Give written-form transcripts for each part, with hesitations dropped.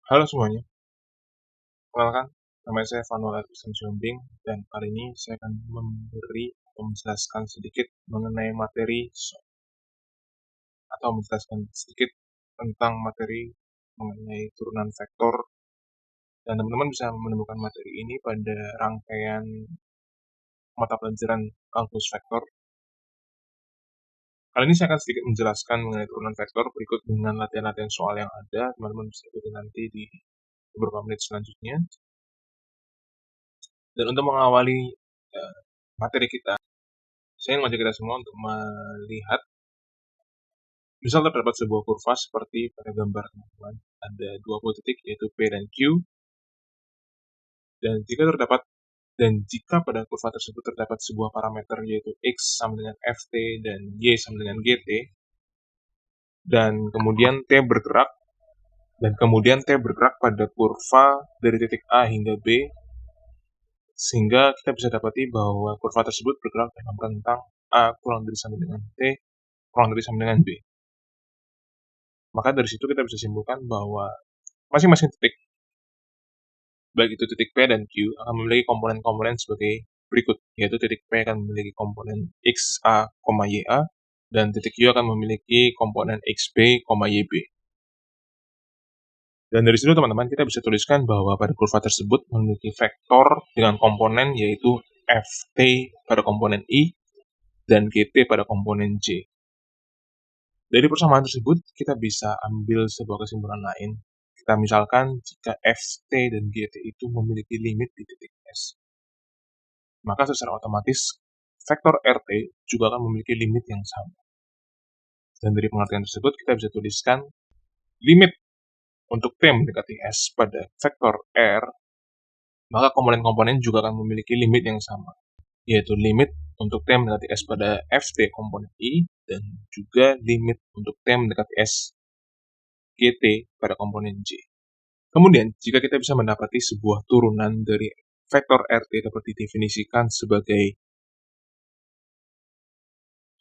Halo semuanya, perkenalkan, nama saya Vanuel Artisan Siombing, dan kali ini saya akan memberi atau menjelaskan sedikit mengenai materi atau menjelaskan sedikit tentang materi mengenai turunan vektor, dan teman-teman bisa menemukan materi ini pada rangkaian mata pelajaran kalkulus vektor. Kali ini saya akan sedikit menjelaskan mengenai turunan vektor berikut dengan latihan-latihan soal yang ada, teman-teman bisa ikuti nanti di beberapa menit selanjutnya. Dan untuk mengawali materi kita, saya ingin mengajak kita semua untuk melihat, misal terdapat sebuah kurva seperti pada gambar teman-teman. Ada 20 titik yaitu P dan Q. Dan jika pada kurva tersebut terdapat sebuah parameter yaitu X sama dengan Ft dan Y sama dengan Gt, dan kemudian T bergerak pada kurva dari titik A hingga B, sehingga kita bisa dapati bahwa kurva tersebut bergerak dalam rentang A kurang dari sama dengan T kurang dari sama dengan B. Maka dari situ kita bisa simpulkan bahwa masing-masing titik, baik itu titik P dan Q, akan memiliki komponen-komponen sebagai berikut, yaitu titik P akan memiliki komponen XA, YA, dan titik Q akan memiliki komponen XB, YB. Dan dari situ teman-teman kita bisa tuliskan bahwa pada kurva tersebut memiliki vektor dengan komponen yaitu Ft pada komponen I dan Gt pada komponen J. Dari persamaan tersebut, kita bisa ambil sebuah kesimpulan lain. Kita misalkan jika Ft dan Gt itu memiliki limit di titik S, maka secara otomatis vektor Rt juga akan memiliki limit yang sama. Dan dari pengertian tersebut, kita bisa tuliskan limit untuk T mendekati S pada vektor R, maka komponen-komponen juga akan memiliki limit yang sama, yaitu limit untuk T mendekati S pada Ft komponen I, dan juga limit untuk T mendekati S Gt pada komponen J. Kemudian, jika kita bisa mendapati sebuah turunan dari vektor Rt dapat didefinisikan sebagai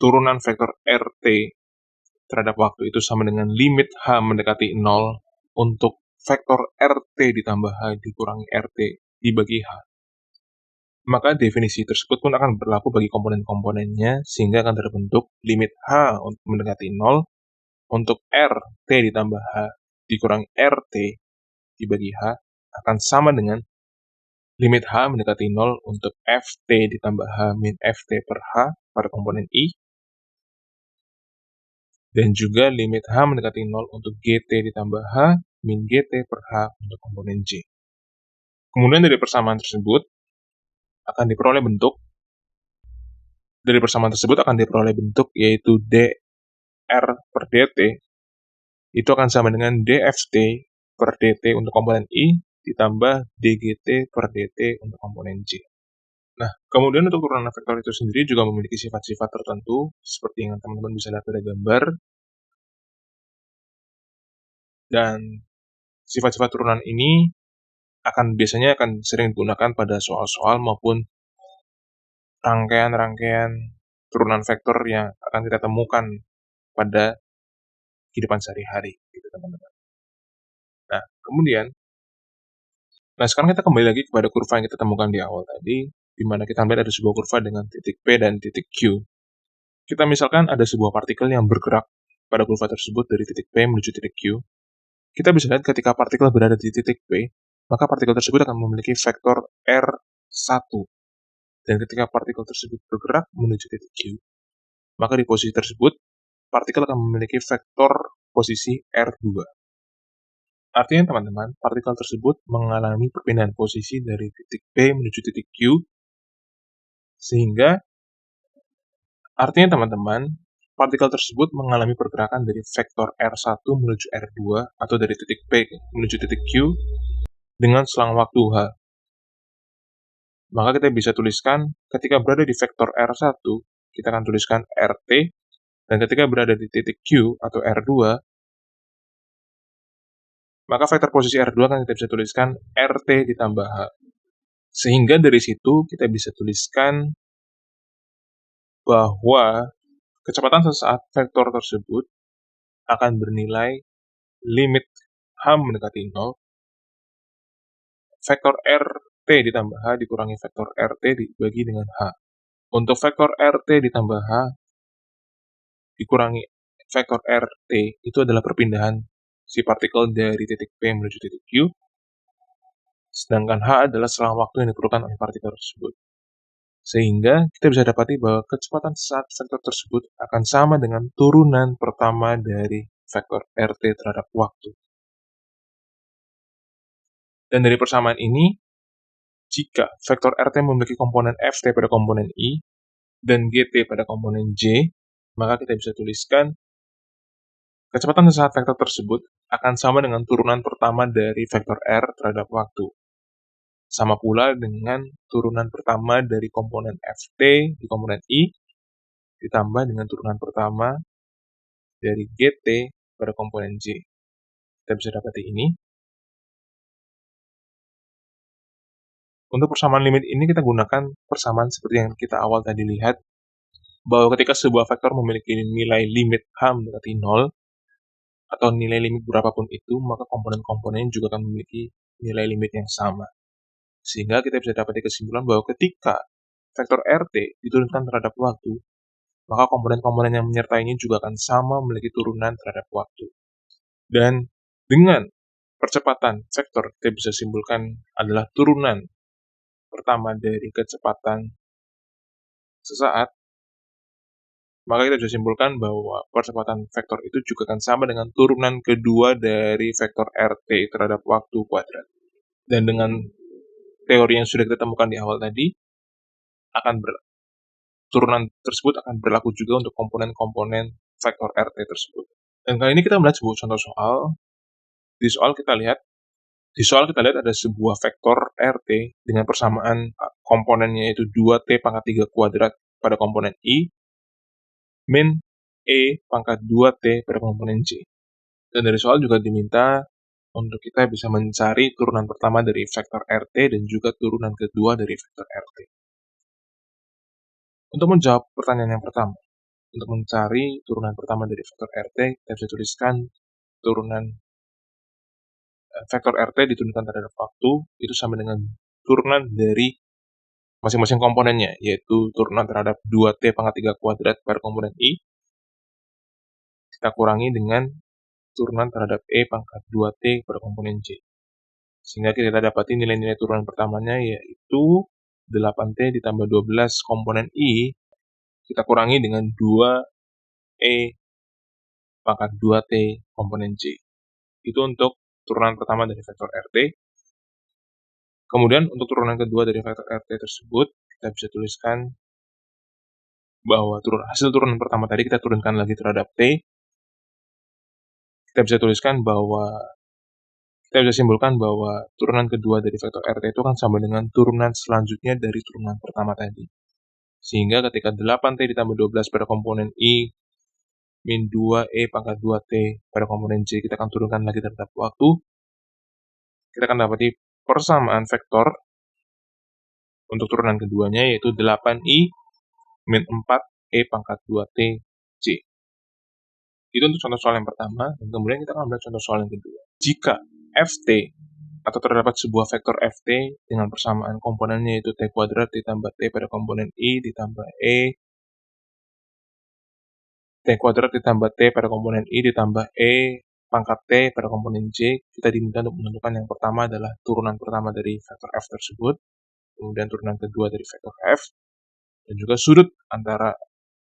turunan vektor Rt terhadap waktu itu sama dengan limit H mendekati 0 untuk vektor Rt ditambah H dikurangi Rt dibagi H. Maka definisi tersebut pun akan berlaku bagi komponen-komponennya, sehingga akan terbentuk limit H mendekati 0 untuk Rt ditambah H dikurangi Rt dibagi H akan sama dengan limit H mendekati 0 untuk Ft ditambah H min Ft per H pada komponen I, dan juga limit H mendekati 0 untuk Gt ditambah H min Gt per H untuk komponen J. Kemudian dari persamaan tersebut akan diperoleh bentuk yaitu dr per dt itu akan sama dengan dft per dt untuk komponen I ditambah dgt per dt untuk komponen J. Nah, kemudian untuk turunan vektor itu sendiri juga memiliki sifat-sifat tertentu seperti yang teman-teman bisa lihat pada gambar. Dan sifat-sifat turunan ini biasanya akan sering digunakan pada soal-soal maupun rangkaian-rangkaian turunan vektor yang akan kita temukan pada kehidupan sehari-hari, gitu teman-teman. Nah, sekarang kita kembali lagi kepada kurva yang kita temukan di awal tadi, di mana kita melihat ada sebuah kurva dengan titik P dan titik Q. Kita misalkan ada sebuah partikel yang bergerak pada kurva tersebut dari titik P menuju titik Q. Kita bisa lihat ketika partikel berada di titik P, maka partikel tersebut akan memiliki vektor R1. Dan ketika partikel tersebut bergerak menuju titik Q, maka di posisi tersebut, partikel akan memiliki vektor posisi R2. Artinya teman-teman, partikel tersebut mengalami perpindahan posisi dari titik P menuju titik Q, sehingga artinya teman-teman, partikel tersebut mengalami pergerakan dari vektor R1 menuju R2 atau dari titik P menuju titik Q dengan selang waktu H. Maka kita bisa tuliskan ketika berada di vektor R1, kita akan tuliskan RT, dan ketika berada di titik Q atau R2, maka vektor posisi R2 kan kita bisa tuliskan RT ditambah H. Sehingga dari situ kita bisa tuliskan bahwa kecepatan sesaat vektor tersebut akan bernilai limit H mendekati 0 vektor RT ditambah H dikurangi vektor RT dibagi dengan H. Untuk vektor RT ditambah H dikurangi vektor RT itu adalah perpindahan si partikel dari titik P menuju titik Q, sedangkan H adalah selang waktu yang diperlukan oleh partikel tersebut. Sehingga kita bisa dapati bahwa kecepatan saat vektor tersebut akan sama dengan turunan pertama dari vektor RT terhadap waktu. Dan dari persamaan ini, jika vektor RT memiliki komponen Ft pada komponen I dan Gt pada komponen J, maka kita bisa tuliskan kecepatan saat vektor tersebut akan sama dengan turunan pertama dari vektor R terhadap waktu. Sama pula dengan turunan pertama dari komponen Ft di komponen I, ditambah dengan turunan pertama dari Gt pada komponen J. Kita bisa dapati ini. Untuk persamaan limit ini kita gunakan persamaan seperti yang kita awal tadi lihat, bahwa ketika sebuah vektor memiliki nilai limit H mendekati 0, atau nilai limit berapapun itu, maka komponen-komponen juga akan memiliki nilai limit yang sama. Sehingga kita bisa dapati kesimpulan bahwa ketika vektor RT diturunkan terhadap waktu, maka komponen-komponen yang menyertainya juga akan sama memiliki turunan terhadap waktu. Dan dengan percepatan vektor kita bisa simpulkan adalah turunan pertama dari kecepatan sesaat, maka kita bisa simpulkan bahwa percepatan vektor itu juga akan sama dengan turunan kedua dari vektor RT terhadap waktu kuadrat. Dan dengan teori yang sudah kita temukan di awal tadi, turunan tersebut akan berlaku juga untuk komponen-komponen vektor RT tersebut. Dan kali ini kita melihat sebuah contoh soal. Di soal kita lihat ada sebuah vektor RT dengan persamaan komponennya yaitu 2T pangkat 3 kuadrat pada komponen I min E pangkat 2T pada komponen J. Dan dari soal juga diminta untuk kita bisa mencari turunan pertama dari vektor RT dan juga turunan kedua dari vektor RT. Untuk menjawab pertanyaan yang pertama, untuk mencari turunan pertama dari vektor RT, kita bisa tuliskan turunan vektor RT diturunkan terhadap waktu itu sama dengan turunan dari masing-masing komponennya, yaitu turunan terhadap 2T pangkat 3 kuadrat pada komponen I, kita kurangi dengan turunan terhadap E pangkat 2T pada komponen J. Sehingga kita dapati nilai-nilai turunan pertamanya yaitu 8T ditambah 12 komponen I, kita kurangi dengan 2E pangkat 2T komponen J. Itu untuk turunan pertama dari vektor RT. Kemudian untuk turunan kedua dari vektor RT tersebut, kita bisa tuliskan bahwa hasil turunan pertama tadi kita turunkan lagi terhadap T. Kita bisa simpulkan bahwa turunan kedua dari vektor RT itu akan sama dengan turunan selanjutnya dari turunan pertama tadi. Sehingga ketika 8T ditambah 12 pada komponen I min 2E pangkat 2T pada komponen J kita akan turunkan lagi terhadap waktu, kita akan dapati persamaan vektor untuk turunan keduanya yaitu 8I min 4E pangkat 2T J. Itu untuk contoh soal yang pertama, dan kemudian kita akan melihat contoh soal yang kedua. Jika Ft atau terdapat sebuah vektor Ft dengan persamaan komponennya yaitu T kuadrat ditambah T pada komponen I ditambah E T kuadrat ditambah T pada komponen I ditambah E pangkat T pada komponen J, kita diminta untuk menentukan yang pertama adalah turunan pertama dari vektor F tersebut, kemudian turunan kedua dari vektor F, dan juga sudut antara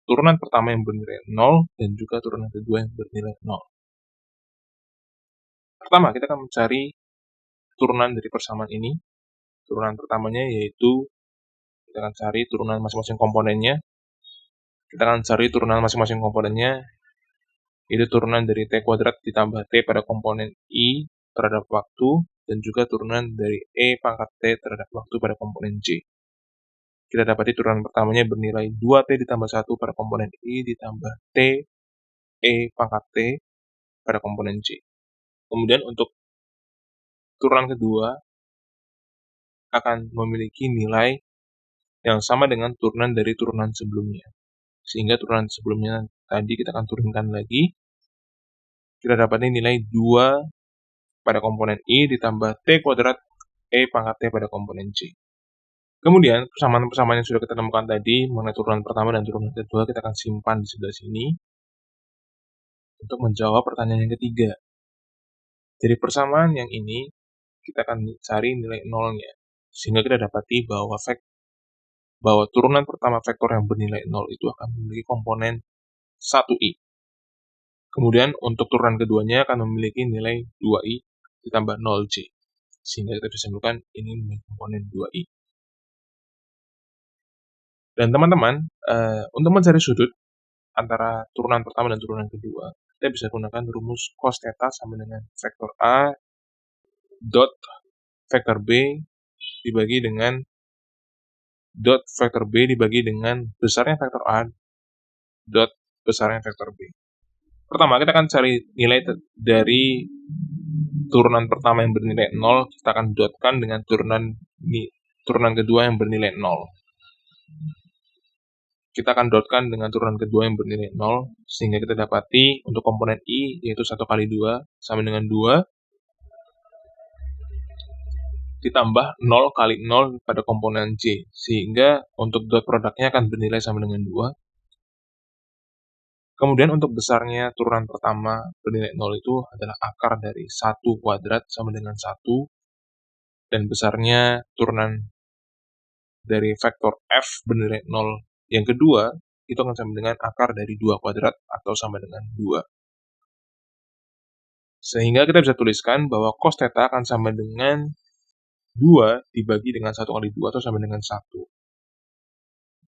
turunan pertama yang bernilai 0 dan juga turunan kedua yang bernilai 0. Pertama, kita akan mencari turunan dari persamaan ini. Turunan pertamanya yaitu kita akan cari turunan masing-masing komponennya. Itu turunan dari T kuadrat ditambah T pada komponen I terhadap waktu, dan juga turunan dari E pangkat T terhadap waktu pada komponen J. Kita dapati turunan pertamanya bernilai 2T ditambah 1 pada komponen I ditambah T E pangkat T pada komponen J. Kemudian untuk turunan kedua akan memiliki nilai yang sama dengan turunan dari turunan sebelumnya. Sehingga turunan sebelumnya tadi kita akan turunkan lagi. Kita dapatnya nilai 2 pada komponen I ditambah T kuadrat E pangkat T pada komponen J. Kemudian, persamaan-persamaan yang sudah kita temukan tadi mengenai turunan pertama dan turunan kedua kita akan simpan di sebelah sini untuk menjawab pertanyaan yang ketiga. Dari persamaan yang ini, kita akan cari nilai nolnya, sehingga kita dapati bahwa turunan pertama vektor yang bernilai 0 itu akan memiliki komponen 1i. Kemudian untuk turunan keduanya akan memiliki nilai 2i ditambah 0j, sehingga kita bisa simpulkan ini memiliki komponen 2i. Dan teman-teman, untuk mencari sudut antara turunan pertama dan turunan kedua, kita bisa gunakan rumus cos theta sama dengan vektor A dot vektor B dibagi dengan dot vektor B dibagi dengan besarnya vektor A dot besarnya vektor B. Pertama, kita akan cari nilai dari turunan pertama yang bernilai 0, kita akan dotkan dengan turunan kedua yang bernilai 0. Kita akan dotkan dengan turunan kedua yang bernilai 0, sehingga kita dapati untuk komponen I, yaitu 1 kali 2, sama dengan 2, ditambah 0 kali 0 pada komponen J, sehingga untuk dot produknya akan bernilai sama dengan 2. Kemudian untuk besarnya turunan pertama bernilai 0 itu adalah akar dari 1 kuadrat sama dengan 1, dan besarnya turunan dari vektor F bernilai 0 yang kedua, itu akan sama dengan akar dari 2 kuadrat atau sama dengan 2. Sehingga kita bisa tuliskan bahwa cos theta akan sama dengan 2 dibagi dengan 1 kali 2 atau sama dengan 1.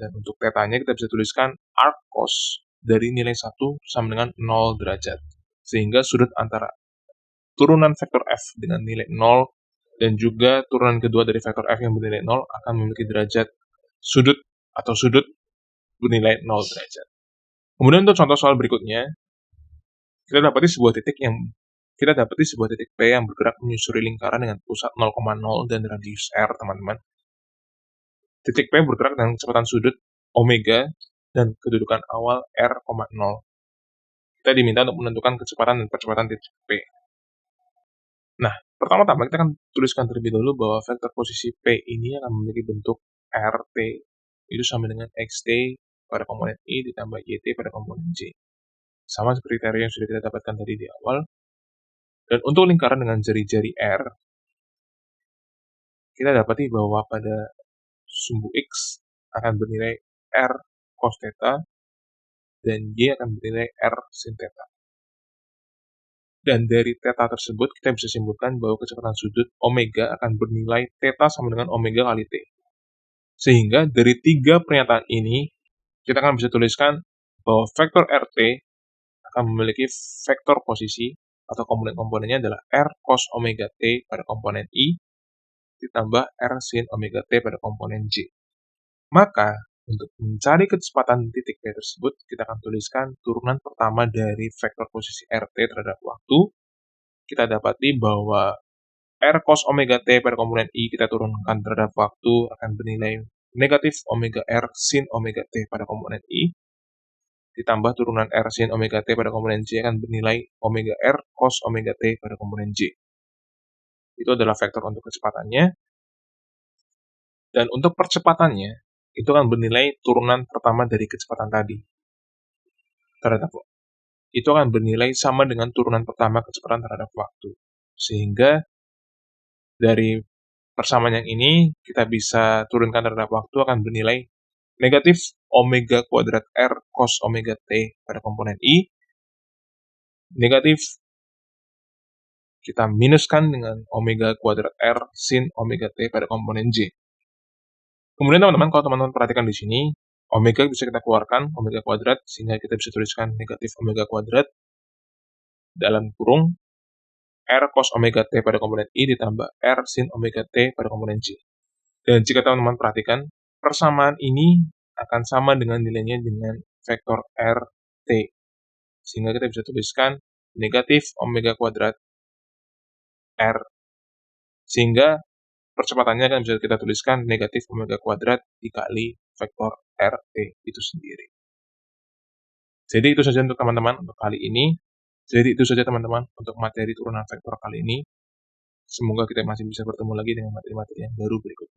Dan untuk theta-nya kita bisa tuliskan arc cos dari nilai 1 sama dengan 0 derajat. Sehingga sudut antara turunan vektor F dengan nilai 0 dan juga turunan kedua dari vektor F yang bernilai 0 akan memiliki derajat sudut atau sudut bernilai 0 derajat. Kemudian untuk contoh soal berikutnya, kita dapati sebuah titik P yang bergerak menyusuri lingkaran dengan pusat 0,0 dan radius R, teman-teman. Titik P bergerak dengan kecepatan sudut omega dan kedudukan awal R,0. Kita diminta untuk menentukan kecepatan dan percepatan titik P. Nah, pertama-tama kita akan tuliskan terlebih dahulu bahwa vektor posisi P ini akan memiliki bentuk RT, itu sama dengan XT pada komponen I ditambah YT pada komponen J. Sama seperti teori yang sudah kita dapatkan tadi di awal. Dan untuk lingkaran dengan jari-jari R, kita dapati bahwa pada sumbu X akan bernilai R cos theta dan Y akan bernilai R sin theta. Dan dari theta tersebut kita bisa simpulkan bahwa kecepatan sudut omega akan bernilai theta sama dengan omega kali T. Sehingga dari 3 pernyataan ini, kita akan bisa tuliskan bahwa vektor RT akan memiliki vektor posisi atau komponen-komponennya adalah R cos omega T pada komponen I ditambah R sin omega T pada komponen J. Maka, untuk mencari kecepatan titik P tersebut, kita akan tuliskan turunan pertama dari vektor posisi RT terhadap waktu. Kita dapati bahwa R cos omega T pada komponen I kita turunkan terhadap waktu akan bernilai negatif omega R sin omega T pada komponen I, ditambah turunan R sin omega T pada komponen J akan bernilai omega R cos omega T pada komponen J. Itu adalah vektor untuk kecepatannya. Dan untuk percepatannya, itu akan bernilai turunan pertama dari kecepatan tadi. Terhadap itu akan bernilai sama dengan turunan pertama kecepatan terhadap waktu. Sehingga dari persamaan yang ini, kita bisa turunkan terhadap waktu akan bernilai negatif omega kuadrat R cos omega T pada komponen I, negatif kita minuskan dengan omega kuadrat R sin omega T pada komponen J. Kemudian teman-teman, kalau teman-teman perhatikan di sini, omega bisa kita keluarkan, omega kuadrat, sehingga kita bisa tuliskan negatif omega kuadrat dalam kurung R cos omega T pada komponen I ditambah R sin omega T pada komponen J. Dan jika teman-teman perhatikan, persamaan ini akan sama dengan nilainya dengan vektor RT. Sehingga kita bisa tuliskan negatif omega kuadrat R. Sehingga percepatannya akan bisa kita tuliskan negatif omega kuadrat dikali vektor RT itu sendiri. Jadi itu saja untuk teman-teman untuk kali ini. Jadi itu saja teman-teman untuk materi turunan vektor kali ini. Semoga kita masih bisa bertemu lagi dengan materi-materi yang baru berikutnya.